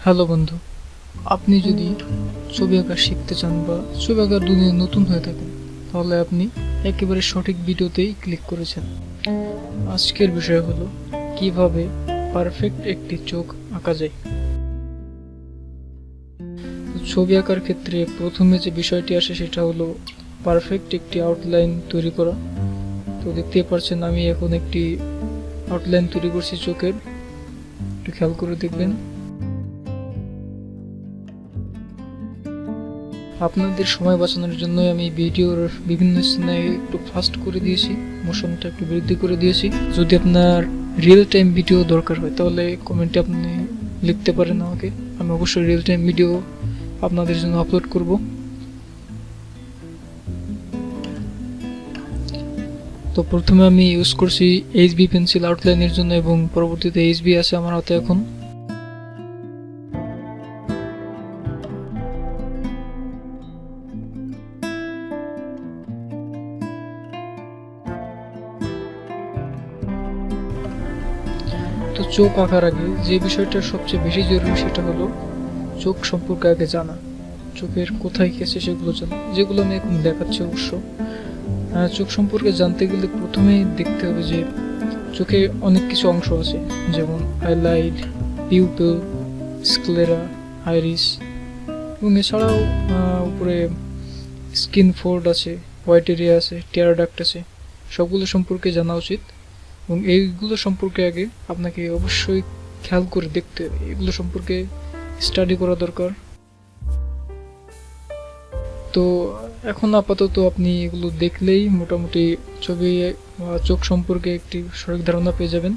Hello বন্ধু, আপনি যদি ছবি আঁকা শিখতে চান বা ছবি আঁকার দুনিয়ায় নতুন হয়ে থাকেন, তাহলে আপনি একেবারে সঠিক ভিডিওতেই ক্লিক করেছেন। আজকের বিষয় হলো কিভাবে পারফেক্ট একটি চোখ আঁকা যায়। ছবি আঁকার ক্ষেত্রে প্রথমে যে বিষয়টি আসে সেটা হলো পারফেক্ট একটি আউটলাইন তৈরি করা। তো দেখতেই পাচ্ছেন আমি এখন একটি আউটলাইন তৈরি করছি চোখের, একটু খেয়াল করে দেখবেন। আপনাদের সময় বাঁচানোর জন্য আমি ভিডিওর বিভিন্ন স্থানে একটু ফাস্ট করে দিয়েছি, মোশনটা একটু বৃদ্ধি করে দিয়েছি। যদি আপনার রিয়েল টাইম ভিডিও দরকার হয় তাহলে কমেন্টে আপনি লিখতে পারেন আমাকে, আমি অবশ্যই রিয়েল টাইম ভিডিও আপনাদের জন্য আপলোড করব। তো প্রথমে আমি ইউজ করছি এইচবি পেন্সিল আউটলাইনের জন্য এবং পরবর্তীতে এইচবি আছে আমার হাতে এখন। তো চোখ আঁকার আগে যে বিষয়টা সবচেয়ে বেশি জরুরি সেটা হলো চোখ সম্পর্কে আগে জানা, চোখের কোথায় গেছে সেগুলো জানা, যেগুলো আমি এখন দেখাচ্ছি। অবশ্য চোখ সম্পর্কে জানতে গেলে প্রথমেই দেখতে হবে যে চোখে অনেক কিছু অংশ আছে, যেমন আইলাইড, পিউপিল, স্ক্লেরা, আইরিস এবং এছাড়াও উপরে স্কিন ফোল্ড আছে, হোয়াইট এরিয়া আছে, টিয়ার ডাক্ট আছে। সবগুলো সম্পর্কে জানা উচিত এবং এইগুলো সম্পর্কে আগে আপনাকে অবশ্যই খেয়াল করে দেখতে হবে, এগুলো সম্পর্কে স্টাডি করা দরকার। তো এখন আপাতত আপনি এগুলো দেখলেই মোটামুটি ছবি বা চোখ সম্পর্কে একটি সঠিক ধারণা পেয়ে যাবেন।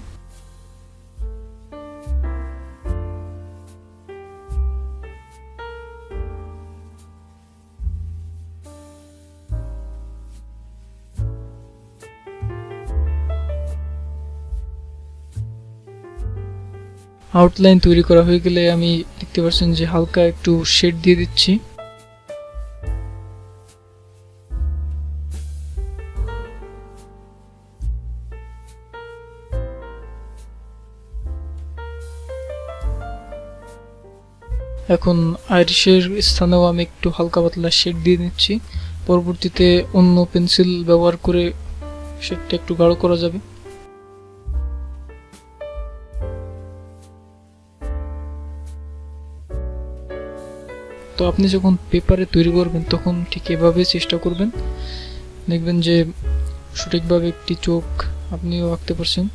আউটলাইন তৈরি করা হয়ে গেলে আমি দেখতে পাচ্ছেন যে হালকা একটু শেড দিয়ে দিচ্ছি। এখন আইরিশের স্থানেও আমি একটু হালকা পাতলা শেড দিয়ে নিচ্ছি, পরবর্তীতে অন্য পেন্সিল ব্যবহার করে শেডটা একটু গাঢ় করা যাবে। তো আপনি যখন পেপারে তৈরি করবেন তখন ঠিক এভাবে চেষ্টা করবেন, দেখবেন যে সঠিকভাবে একটি চোখ আপনিও আঁকতে পারছেন।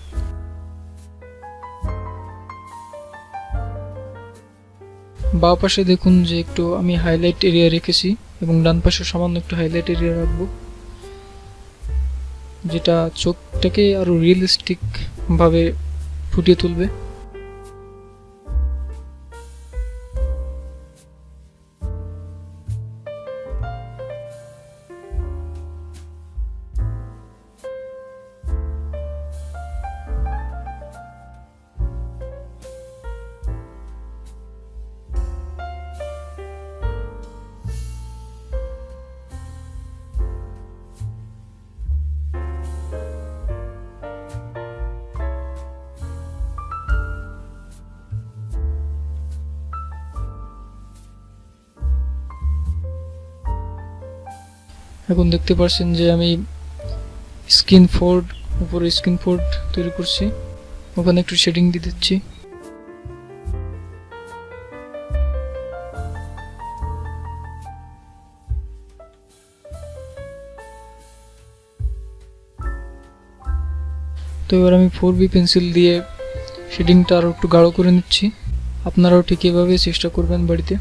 বাঁ পাশে দেখুন যে একটু আমি হাইলাইট এরিয়া রেখেছি এবং ডান পাশে সামান্য একটু হাইলাইট এরিয়া রাখবো, যেটা চোখটাকে আরো রিয়েলিস্টিক ভাবে ফুটিয়ে তুলবে। এখন দেখতে পাচ্ছেন যে আমি স্কিন ফোল্ড, উপরে স্কিন ফোল্ড তৈরি করছি, ওখানে একটু শেডিং দিয়ে দিচ্ছি। তো এবার আমি 4B পেন্সিল দিয়ে শেডিংটা আরও একটু গাঢ় করে নিচ্ছি। আপনারাও ঠিক এভাবে চেষ্টা করবেন বাড়িতে।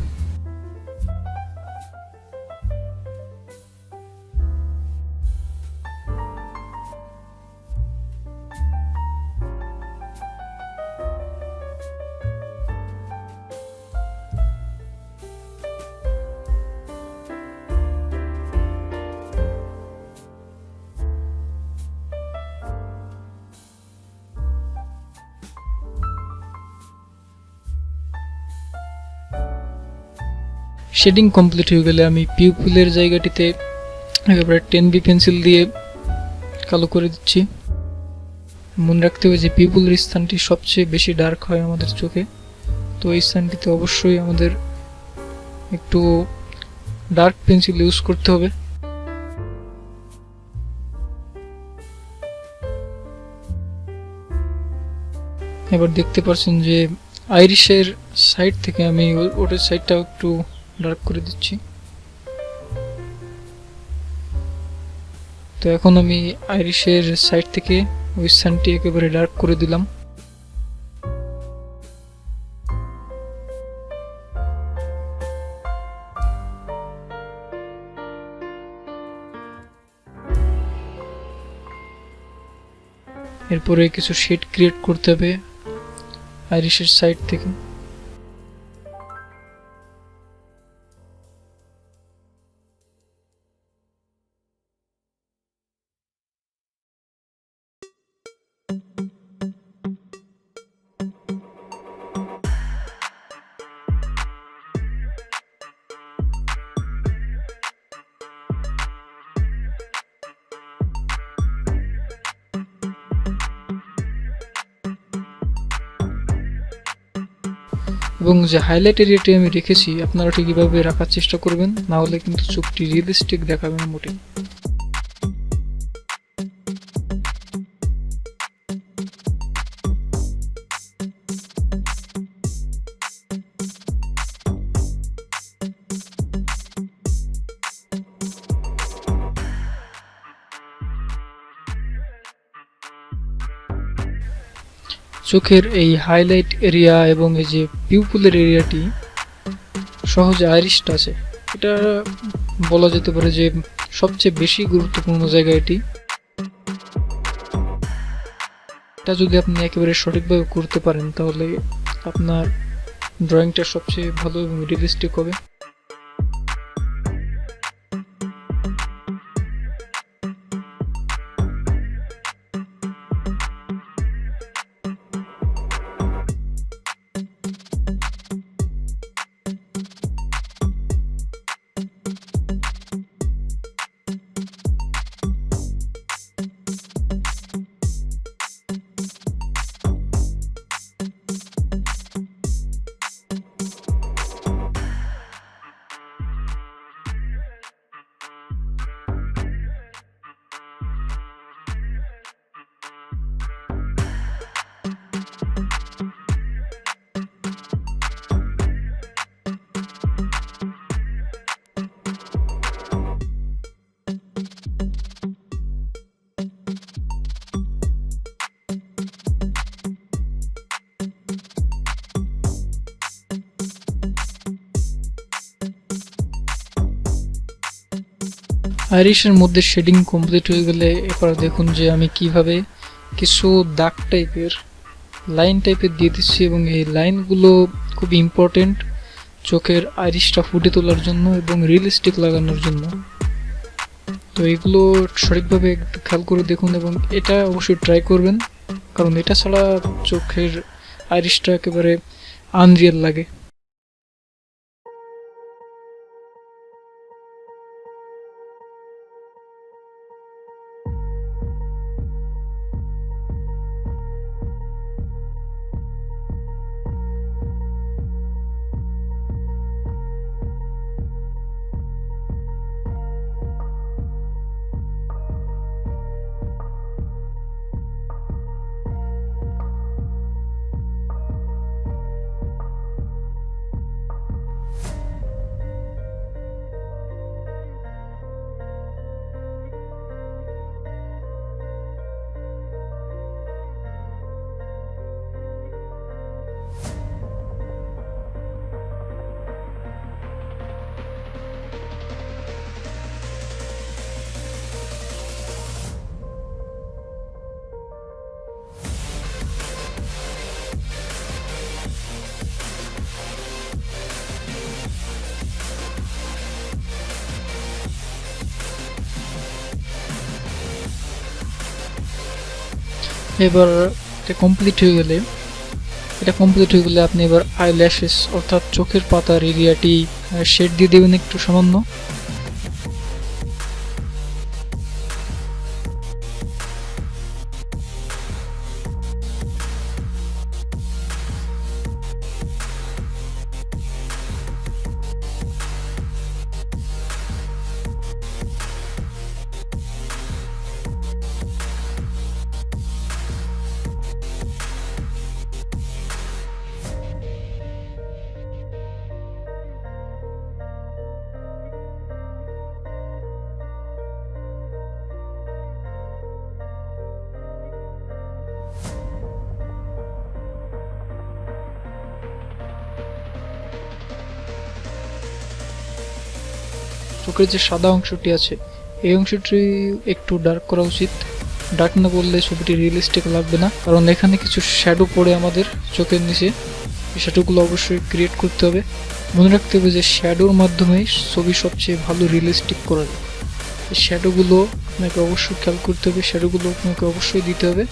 শেডিং কমপ্লিট হয়ে গেলে আমি পিউপিলের জায়গাটিতে একেবারে 10B পেন্সিল দিয়ে কালো করে দিচ্ছি। মনে রাখতে হবে যে পিউপিলের স্থানটি সবচেয়ে বেশি ডার্ক হয় আমাদের চোখে, তো এই স্থানটিতে অবশ্যই আমাদের একটু ডার্ক পেন্সিল ইউজ করতে হবে। এবার দেখতে পাচ্ছেন যে আইরিশের সাইড থেকে আমি ওটার সাইডটাও একটু ডার্ক করে দিচ্ছি। তো এখন আমি আইরিশের সাইড থেকে ওই স্থানটি একেবারে ডার্ক করে দিলাম। এরপরে কিছু শেড ক্রিয়েট করতে হবে আইরিশের সাইড থেকে। এবং যে হাইলাইট এরিয়াটি আমি রেখেছি আপনারা ঠিক এভাবে রাখার চেষ্টা করবেন, না হলে কিন্তু চোখটি রিয়েলিস্টিক দেখাবে না মোটেই। চোখের এই হাইলাইট এরিয়া এবং এই যে পিউপুলের এরিয়াটি সহজে আইরিশ টাচে, এটা বলা যেতে পারে যে সবচেয়ে বেশি গুরুত্বপূর্ণ জায়গা এটি। এটা যদি আপনি একেবারে সঠিকভাবে করতে পারেন তাহলে আপনার ড্রয়িংটা সবচেয়ে ভালো এবং রিয়েলিস্টিক হবে। আইরিশের মধ্যে শেডিং কমপ্লিট হয়ে গেলে এবার দেখুন যে আমি কিভাবে কিছু দাগ টাইপের লাইন টাইপের দিয়ে দিচ্ছি, এবং এই লাইনগুলো খুব ইম্পর্টেন্ট চোখের আইরিশটা ফুটে তোলার জন্য এবং রিয়েলিস্টিক লাগানোর জন্য। তো এগুলো সঠিকভাবে একটু খেয়াল করে দেখুন এবং এটা অবশ্যই ট্রাই করবেন, কারণ এটা ছাড়া চোখের আইরিশটা একেবারে আনরিয়েল লাগে। এবার এটা কমপ্লিট হয়ে গেলে আপনি এবার আইল্যাশেস অর্থাৎ চোখের পাতার এরিয়াটি শেড দিয়ে দেবেন একটু সামান্য। চোখের যে সাদা অংশটি আছে এই অংশটি একটু ডার্ক করা উচিত। ডার্ক না করলে ছবিটি রিয়েলিস্টিক লাগবে না, কারণ এখানে কিছু শ্যাডো পড়ে আমাদের চোখের নিচে, এই শ্যাডোগুলো অবশ্যই ক্রিয়েট করতে হবে। মনে রাখতে হবে যে শ্যাডোর মাধ্যমে ছবি সবচেয়ে ভালো রিয়েলিস্টিক করা যায়। এই শ্যাডোগুলো আপনাকে অবশ্যই খেয়াল করতে হবে, শ্যাডোগুলো আপনাকে অবশ্যই দিতে হবে।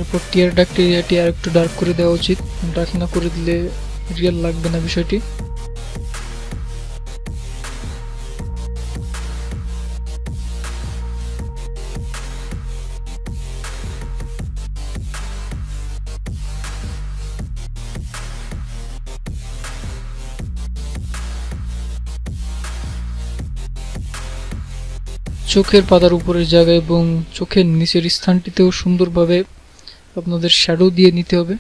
এরপর টিয়ার ডাক্ট এরিয়াটি আর একটু ডার্ক করে দেওয়া উচিত, ডার্ক না করে দিলে রিয়েল লাগবে না বিষয়টি। চোখের পাতার উপরের জায়গায় এবং চোখের নিচের স্থানটিতেও সুন্দরভাবে আপনাদের শ্যাডো দিয়ে নিতে হবে।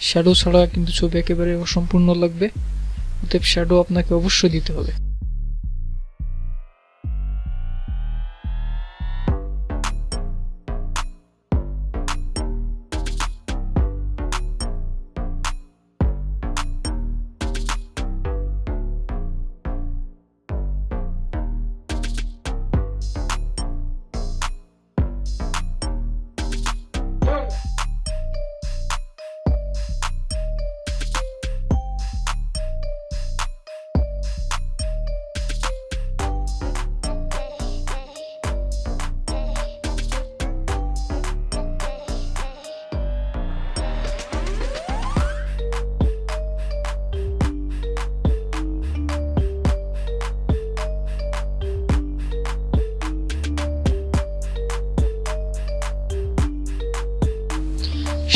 শ্যাডো ছাড়া কিন্তু ছবি একেবারে অসম্পূর্ণ লাগবে, অতএব শ্যাডো আপনাকে অবশ্যই দিতে হবে।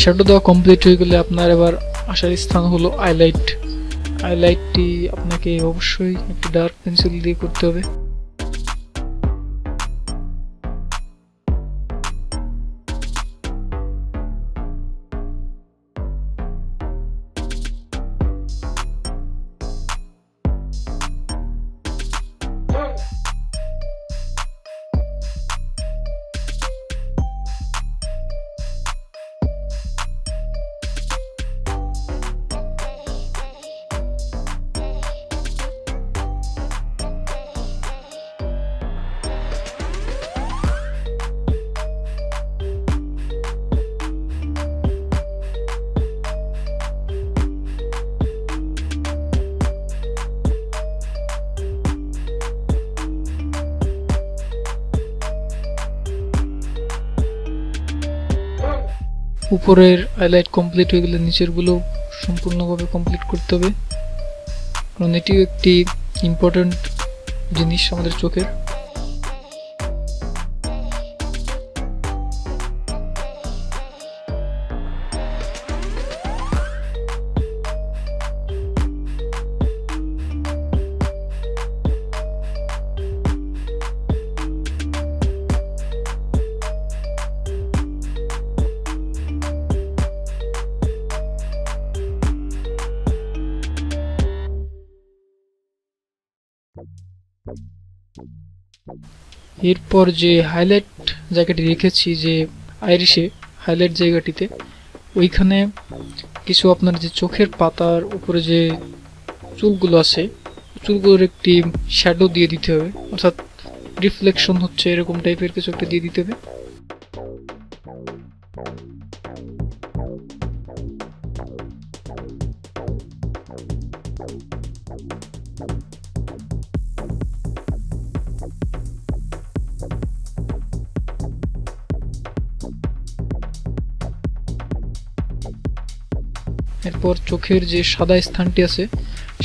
শ্যাডো দেওয়া কমপ্লিট হয়ে গেলে আপনার এবার আসার স্থান হলো হাইলাইট। হাইলাইটটি আপনাকে অবশ্যই একটি ডার্ক পেন্সিল দিয়ে করতে হবে। উপরের হাইলাইট কমপ্লিট হয়ে গেলে নিচের গুলো সম্পূর্ণভাবে কমপ্লিট করতে হবে, কারণ এটিও একটি ইম্পর্টেন্ট জিনিস আমাদের চোখের। এরপর যে হাইলাইট জায়গাটি রেখেছি, যে আইরিশে হাইলাইট জায়গাটিতে, ওইখানে কিছু আপনার যে চোখের পাতার উপরে যে চুলগুলো আছে চুলগুলোর একটি শ্যাডো দিয়ে দিতে হবে, অর্থাৎ রিফ্লেকশন হচ্ছে এরকম টাইপের কিছু একটা দিয়ে দিতে হবে। এরপর চোখের যে সাদা স্থানটি আছে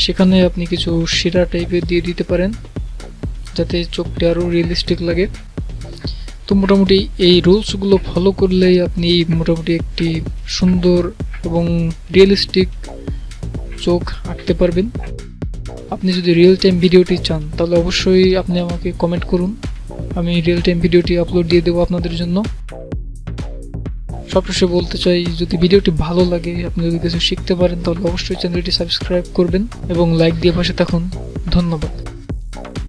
সেখানে আপনি কিছু শিরা টাইপের দিয়ে দিতে পারেন, যাতে চোখটি আরও রিয়েলিস্টিক লাগে। তো মোটামুটি এই রুলসগুলো ফলো করলেই আপনি মোটামুটি একটি সুন্দর এবং রিয়েলিস্টিক চোখ আঁকতে পারবেন। আপনি যদি রিয়েল টাইম ভিডিওটি চান তাহলে অবশ্যই আপনি আমাকে কমেন্ট করুন, আমি রিয়েল টাইম ভিডিওটি আপলোড দিয়ে দেবো আপনাদের জন্য। সবশেষে বলতে চাই, যদি ভিডিওটি ভালো লাগে, আপনি যদি কিছু শিখতে পারেন, তাহলে অবশ্যই চ্যানেলটি সাবস্ক্রাইব করবেন এবং লাইক দিয়ে পাশে থাকুন। ধন্যবাদ।